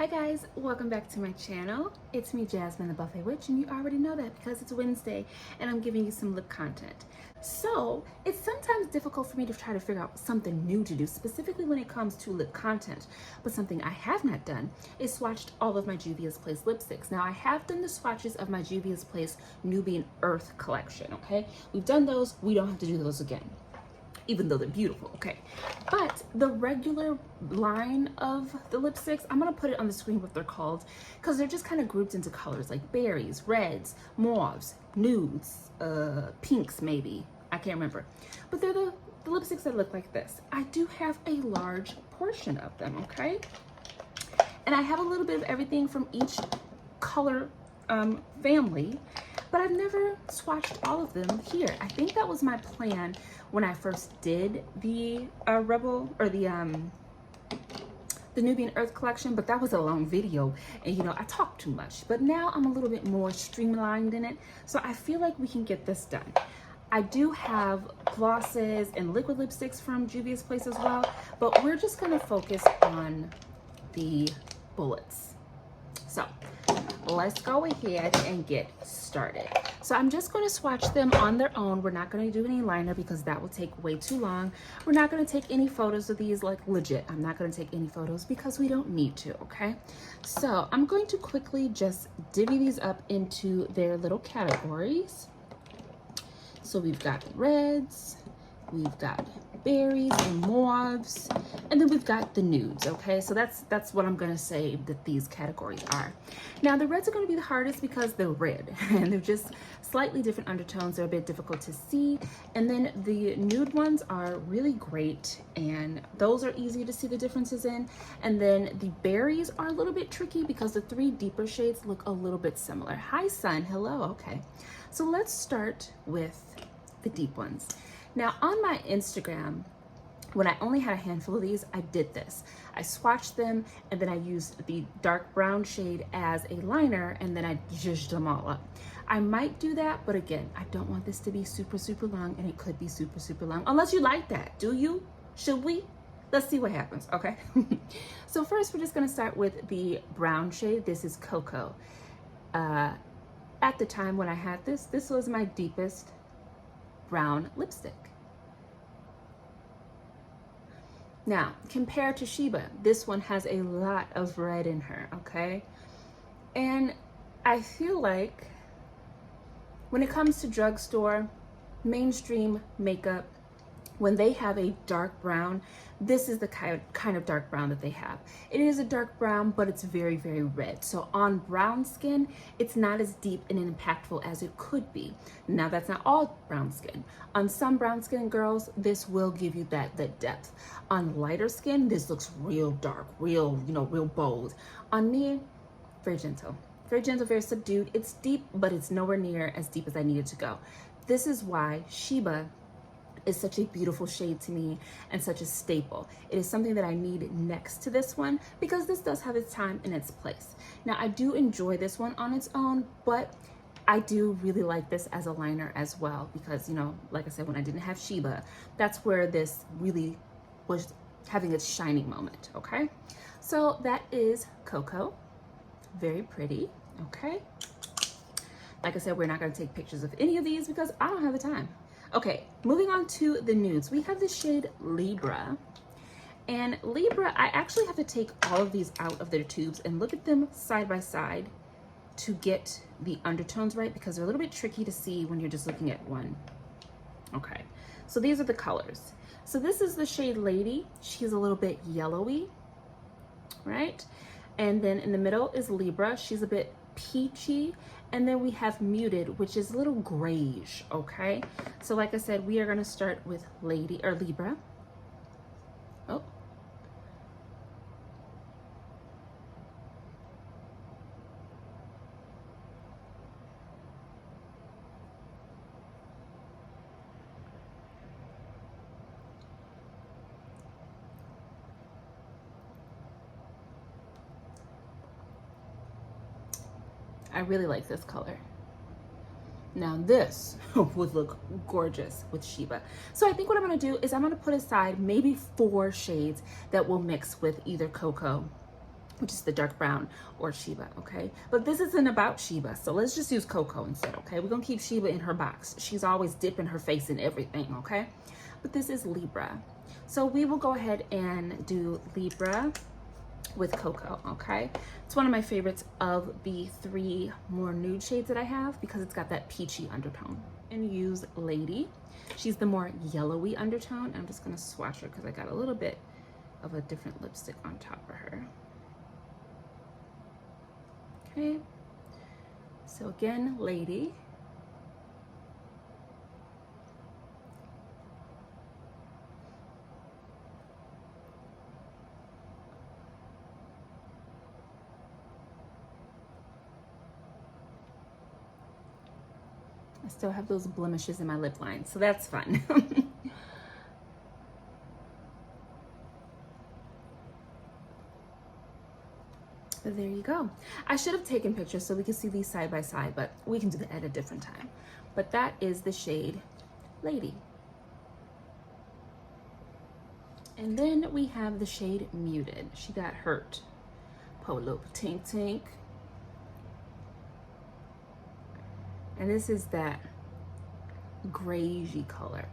Hi guys, welcome back to my channel. It's me, Jasmine the Buffet Witch, and you already know that because it's Wednesday and I'm giving you some lip content. So it's sometimes difficult for me to try to figure out something new to do, specifically when it comes to lip content. But something I have not done is swatched all of my Juvia's Place lipsticks. Now I have done the swatches of my Juvia's Place Nubian Earth collection, okay? We've done those, we don't have to do those again, even though they're beautiful, okay? But the regular line of the lipsticks, I'm gonna put it on the screen what they're called, because they're just kind of grouped into colors like berries, reds, mauves, nudes, pinks maybe, I can't remember. But they're the lipsticks that look like this. I do have a large portion of them, okay? And I have a little bit of everything from each color family, but I've never swatched all of them here. I think that was my plan when I first did the the Nubian Earth collection, but that was a long video and you know, I talk too much. But now I'm a little bit more streamlined in it, so I feel like we can get this done. I do have glosses and liquid lipsticks from Juvia's Place as well, but we're just gonna focus on the bullets. So let's go ahead and get started. So I'm just going to swatch them on their own. We're not going to do any liner because that will take way too long. We're not going to take any photos of these, like legit. I'm not going to take any photos because we don't need to, okay? So I'm going to quickly just divvy these up into their little categories. So we've got reds, we've got berries and mauves, and then we've got the nudes, okay? So that's what I'm gonna say that these categories are. Now the reds are gonna be the hardest because they're red and they're just slightly different undertones. They're a bit difficult to see. And then the nude ones are really great and those are easy to see the differences in. And then the berries are a little bit tricky because the three deeper shades look a little bit similar. Hi Sun, hello, okay. So let's start with the deep ones. Now on my Instagram, when I only had a handful of these, I did this. I swatched them and then I used the dark brown shade as a liner and then I zhuzhed them all up. I might do that, but again, I don't want this to be super, super long, and it could be super, super long, unless you like that. Do you? Should we? Let's see what happens, okay? So first, we're just gonna start with the brown shade. This is Cocoa. At the time when I had this was my deepest brown lipstick. Now, compared to Sheba, this one has a lot of red in her, okay? And I feel like when it comes to drugstore, mainstream makeup, when they have a dark brown, this is the kind of dark brown that they have. It is a dark brown, but it's very, very red. So on brown skin, it's not as deep and impactful as it could be. Now, that's not all brown skin. On some brown skin girls, this will give you that depth. On lighter skin, this looks real dark, real bold. On me, very gentle, very subdued. It's deep, but it's nowhere near as deep as I needed to go. This is why Sheba is such a beautiful shade to me and such a staple. It is something that I need next to this one because this does have its time and its place. Now, I do enjoy this one on its own, but I do really like this as a liner as well because, you know, like I said, when I didn't have Sheba, that's where this really was having its shining moment, okay? So that is Cocoa. Very pretty, okay? Like I said, we're not gonna take pictures of any of these because I don't have the time. Okay, moving on to the nudes. We have the shade Libra. And Libra, I actually have to take all of these out of their tubes and look at them side by side to get the undertones right because they're a little bit tricky to see when you're just looking at one. Okay, so these are the colors. So this is the shade Lady. She's a little bit yellowy, right? And then in the middle is Libra. She's a bit peachy. And then we have Muted, which is a little grayish, okay? So like I said, we are gonna start with Libra. Oh. I really like this color. Now this would look gorgeous with Sheba. So I think what I'm gonna do is I'm gonna put aside maybe 4 shades that will mix with either Cocoa which is the dark brown, or Sheba, okay? But this isn't about Sheba, so let's just use Coco instead, okay? We're gonna keep Sheba in her box. She's always dipping her face in everything, okay? But this is Libra. So we will go ahead and do Libra with Coco, okay? It's one of my favorites of the 3 more nude shades that I have because it's got that peachy undertone. And use Lady. She's the more yellowy undertone. I'm just gonna swatch her because I got a little bit of a different lipstick on top of her. Okay, so again, Lady. I still have those blemishes in my lip line, so that's fun. But there you go. I should have taken pictures so we could see these side by side, but we can do that at a different time. But that is the shade Lady. And then we have the shade Muted. She got hurt. Polo Tink Tink. And this is that grayish color.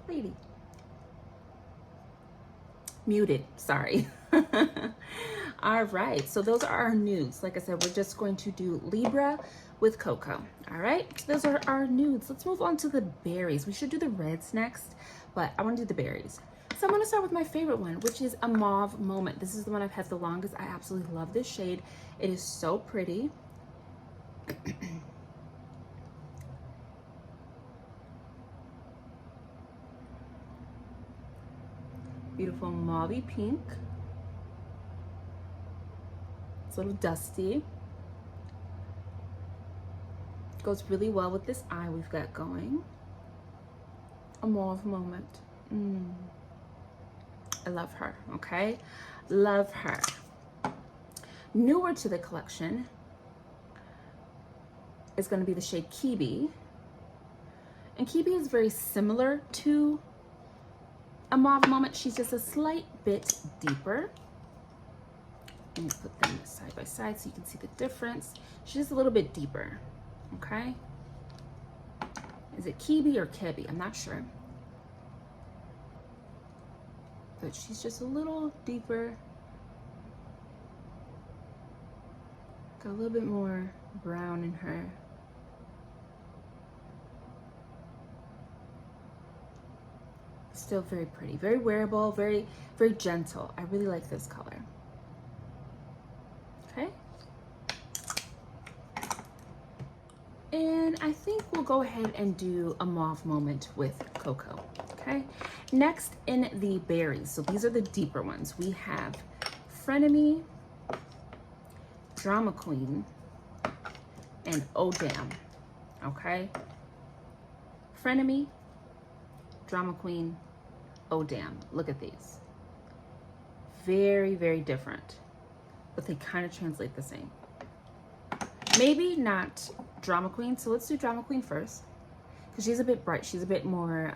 Lady. Muted, sorry. All right, so those are our nudes. Like I said, we're just going to do Libra with Coco. All right, so those are our nudes. Let's move on to the berries. We should do the reds next, but I want to do the berries. So I'm going to start with my favorite one, which is a Mauve Moment. This is the one I've had the longest. I absolutely love this shade. It is so pretty. Beautiful mauve pink. It's a little dusty. Goes really well with this eye we've got going. A Mauve Moment. I love her, okay? Love her. Newer to the collection is going to be the shade Kibi. And Kibi is very similar to a Mauve Moment. She's just a slight bit deeper. Let me put them side by side so you can see the difference. She's just a little bit deeper, okay? Is it Kibi or Kebi? I'm not sure. But she's just a little deeper. Got a little bit more brown in her. Still very pretty, very wearable, very gentle. I really like this color. Okay. And I think we'll go ahead and do a Mauve Moment with Coco. Okay. Next in the berries. So these are the deeper ones. We have Frenemy, Drama Queen, and Oh Damn. Okay. Frenemy, Drama Queen, Oh Damn. Look at these. Very, very different, but they kind of translate the same. Maybe not Drama Queen, so let's do Drama Queen first, because she's a bit bright. She's a bit more,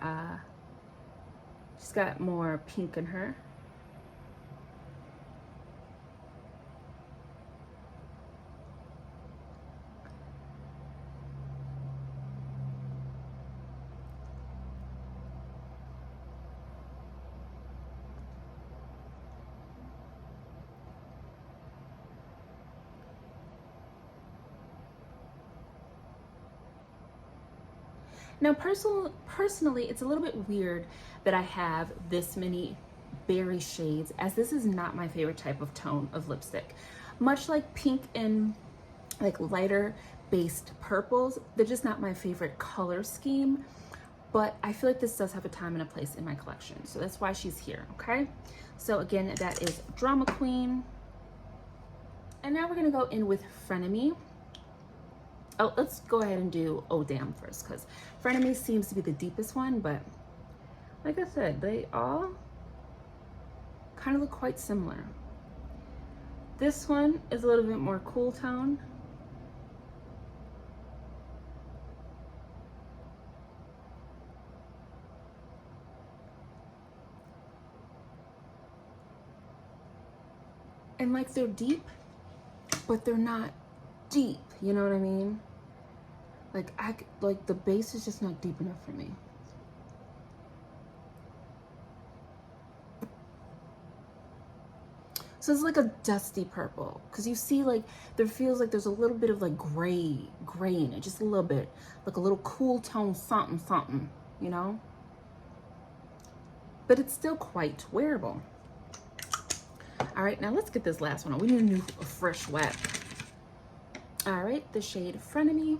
she's got more pink in her. Now, personally, it's a little bit weird that I have this many berry shades, as this is not my favorite type of tone of lipstick. Much like pink and like lighter based purples, they're just not my favorite color scheme, but I feel like this does have a time and a place in my collection. So that's why she's here, okay? So again, that is Drama Queen. And now we're gonna go in with Frenemy. Oh, let's go ahead and do Oh Damn first, because Frenemy seems to be the deepest one, but like I said, they all kind of look quite similar. This one is a little bit more cool tone. And like they're deep, but they're not deep, you know what I mean? Like the base is just not deep enough for me. So it's like a dusty purple, because you see like there feels like there's a little bit of like gray in it, just a little bit, like a little cool tone something, you know? But it's still quite wearable. All right, now let's get this last one on. We need a fresh wet. All right, the shade Frenemy.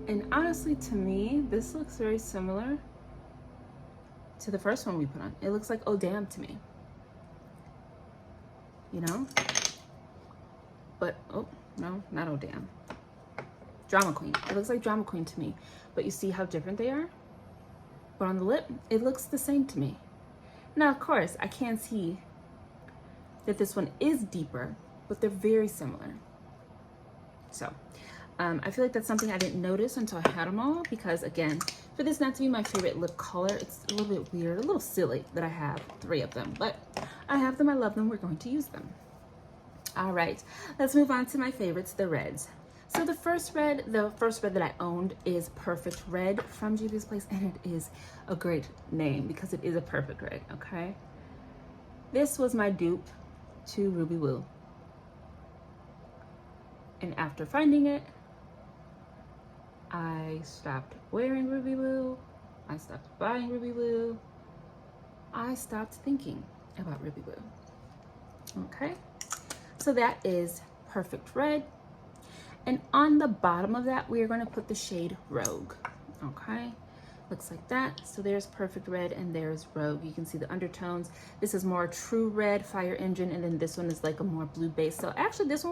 And honestly, to me, this looks very similar to the first one we put on. It looks like Oh Damn to me, you know? But, oh, no, not Oh Damn. Drama Queen. It looks like Drama Queen to me. But you see how different they are? But on the lip, it looks the same to me. Now, of course, I can see that this one is deeper, but they're very similar. So, I feel like that's something I didn't notice until I had them all, because again, for this not to be my favorite lip color, it's a little bit weird, a little silly that I have 3 of them, but I have them, I love them, we're going to use them. All right, let's move on to my favorites, the reds. So the first red that I owned is Perfect Red from Juvia's Place, and it is a great name because it is a perfect red, okay? This was my dupe to Ruby Woo. And after finding it, I stopped wearing Ruby Woo. I stopped buying Ruby Woo. I stopped thinking about Ruby Woo. Okay, so that is Perfect Red. And on the bottom of that, we are going to put the shade Rogue. Okay, looks like that. So there's Perfect Red and there's Rogue. You can see the undertones. This is more True Red, Fire Engine, and then this one is like a more blue base. So actually this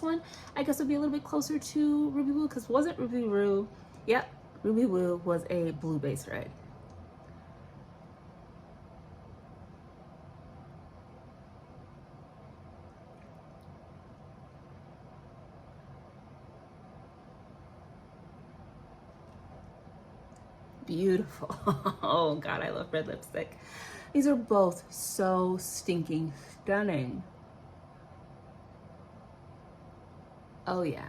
one I guess would be a little bit closer to Ruby Woo, because wasn't Ruby Woo? Yep, Ruby Woo was a blue base red. Beautiful. Oh God, I love red lipstick. These are both so stinking stunning. Oh yeah,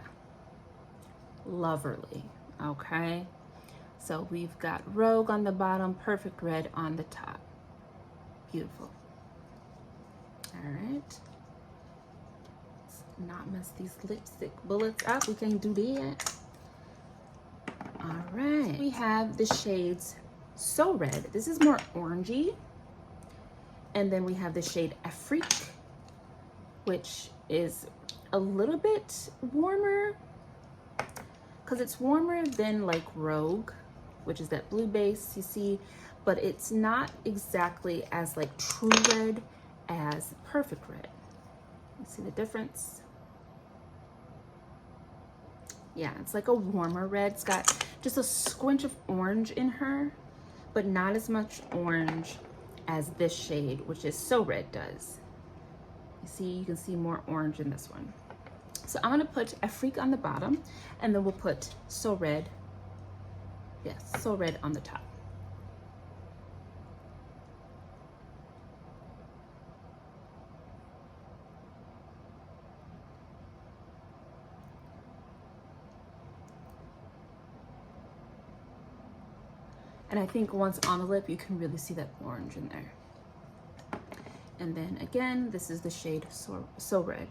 loverly. Okay, so we've got Rogue on the bottom, Perfect Red on the top. Beautiful. All right, let's not mess these lipstick bullets up. We can't do that. All right, we have the shades So Red. This is more orangey. And then we have the shade Afrique, which is a little bit warmer, because it's warmer than like Rogue, which is that blue base you see, but it's not exactly as like True Red as Perfect Red. You see the difference? Yeah, it's like a warmer red. It's got just a squinch of orange in her, but not as much orange as this shade, which is So Red does. You see, you can see more orange in this one. So I'm gonna put Afrique on the bottom, and then we'll put So Red, yes, So Red on the top. And I think once on the lip, you can really see that orange in there. And then again, this is the shade So Red.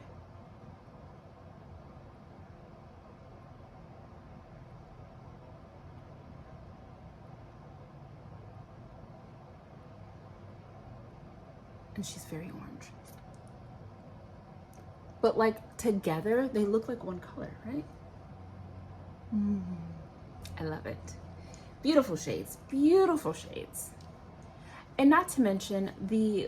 And she's very orange. But like together, they look like one color, right? I love it. Beautiful shades, beautiful shades. And not to mention, the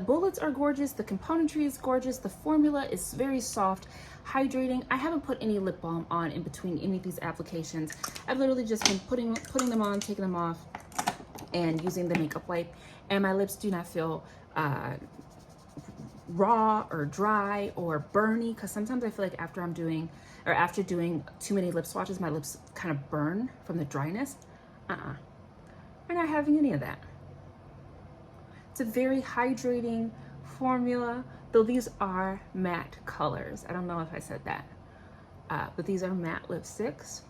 bullets are gorgeous, the componentry is gorgeous, the formula is very soft, hydrating. I haven't put any lip balm on in between any of these applications. I've literally just been putting them on, taking them off, and using the makeup wipe. And my lips do not feel raw or dry or burny, because sometimes I feel like after doing too many lip swatches, my lips kind of burn from the dryness. We're not having any of that. It's a very hydrating formula, though these are matte colors. I don't know if I said that, but these are matte lipsticks.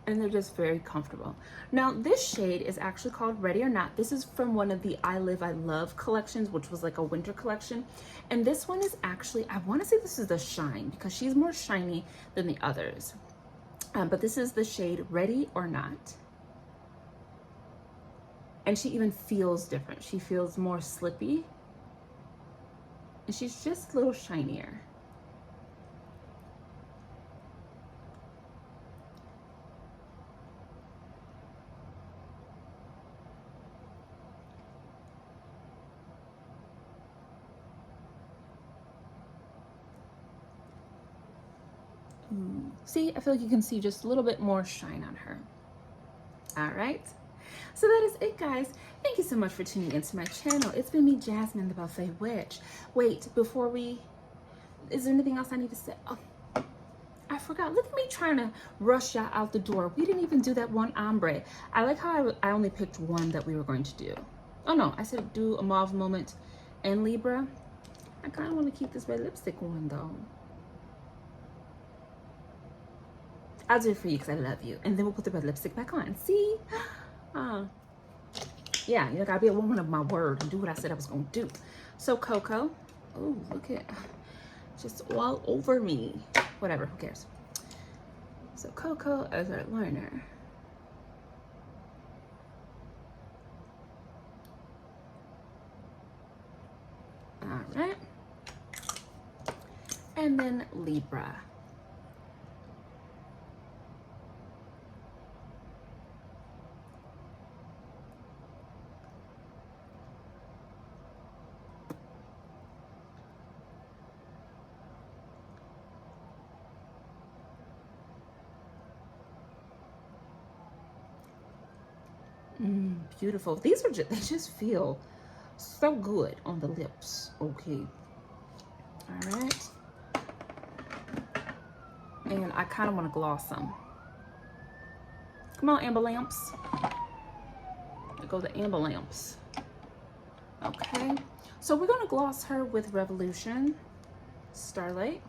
And they're just very comfortable. Now, this shade is actually called Ready or Not. This is from one of the I Live, I Love collections, which was like a winter collection. And this one is actually, I want to say this is the Shine, because she's more shiny than the others. But this is the shade Ready or Not. And she even feels different. She feels more slippy. And she's just a little shinier. See, I feel like you can see just a little bit more shine on her. All right. So that is it, guys. Thank you so much for tuning into my channel. It's been me, Jasmine, the Buffet Witch. Wait, is there anything else I need to say? Oh, I forgot. Look at me trying to rush y'all out the door. We didn't even do that one ombre. I like how I only picked one that we were going to do. Oh no, I said do a mauve moment and Libra. I kind of want to keep this red lipstick on though. I'll do it for you because I love you. And then we'll put the red lipstick back on. See? Yeah, you gotta be a woman of my word and do what I said I was gonna do. So Cocoa. Oh, look at just all over me. Whatever, who cares? So Cocoa as our liner. All right. And then Libra. Beautiful. These are just, they just feel so good on the lips. Okay. All right. And I kind of want to gloss them. Come on, Amber Lamps. There go the Amber Lamps. Okay. So we're going to gloss her with Revolution Starlight,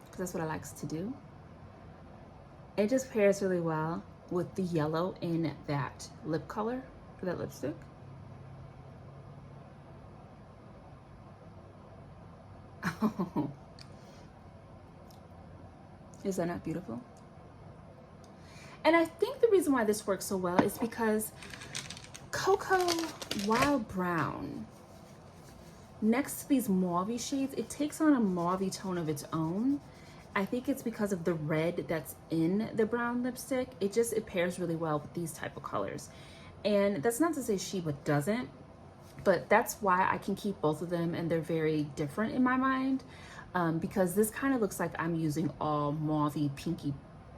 because that's what I like to do. It just pairs really well with the yellow in that lip color for that lipstick. Oh, is that not beautiful? And I think the reason why this works so well is because Cocoa Wild Brown, next to these mauve shades, it takes on a mauve tone of its own. I think it's because of the red that's in the brown lipstick. It pairs really well with these type of colors. And that's not to say Sheba doesn't, but that's why I can keep both of them, and they're very different in my mind, because this kind of looks like I'm using all mauvey, pinky,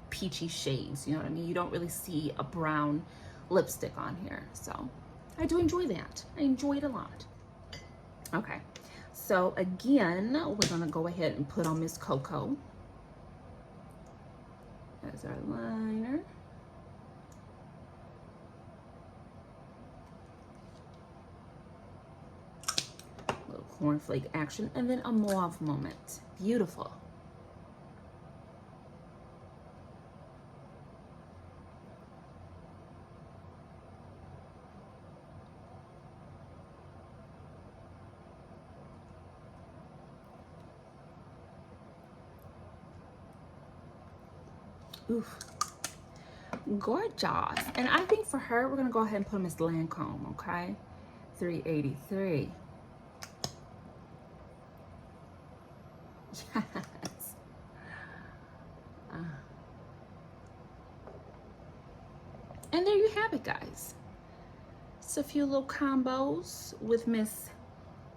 peachy shades. You know what I mean? You don't really see a brown lipstick on here. So I do enjoy that. I enjoy it a lot. Okay. So again, we're gonna go ahead and put on Miss Cocoa as our liner. Little cornflake action, and then a mauve moment. Beautiful. Oof. Gorgeous. And I think for her, we're gonna go ahead and put Miss Lancome, okay? 383. Yes. And there you have it, guys. It's a few little combos with Miss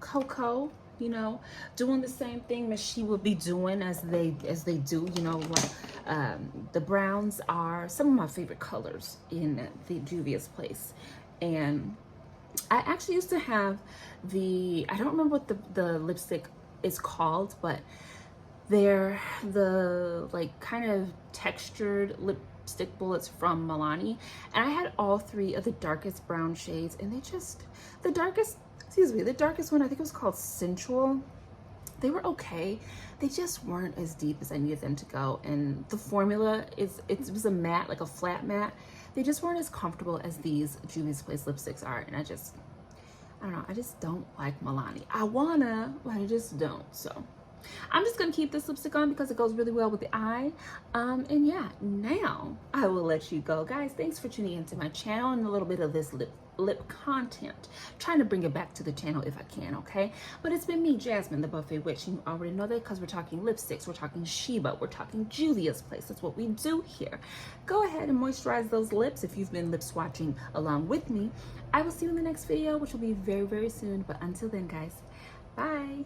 Coco, you know, doing the same thing that she would be doing as they do, you know. Like the browns are some of my favorite colors in the Juvia's place. And I actually used to have I don't remember what the lipstick is called, but they're the like kind of textured lipstick bullets from Milani, and I had all three of the darkest brown shades, and they just, the darkest one, I think it was called Sensual. They were okay. They just weren't as deep as I needed them to go, and the formula it was a matte, like a flat matte. They just weren't as comfortable as these Juvia's Place lipsticks are, and I don't know, I just don't like Milani. I wanna, but I just don't. So I'm just gonna keep this lipstick on because it goes really well with the eye. And yeah, now I will let you go. Guys, thanks for tuning into my channel and a little bit of this lip content. Trying to bring it back to the channel if I can, okay? But it's been me, Jasmine, the Buffet Witch, and you already know that because we're talking lipsticks, we're talking Sheba, we're talking Juvia's Place. That's what we do here. Go ahead and moisturize those lips if you've been lip swatching along with me. I will see you in the next video, which will be very, very soon. But until then, guys, bye.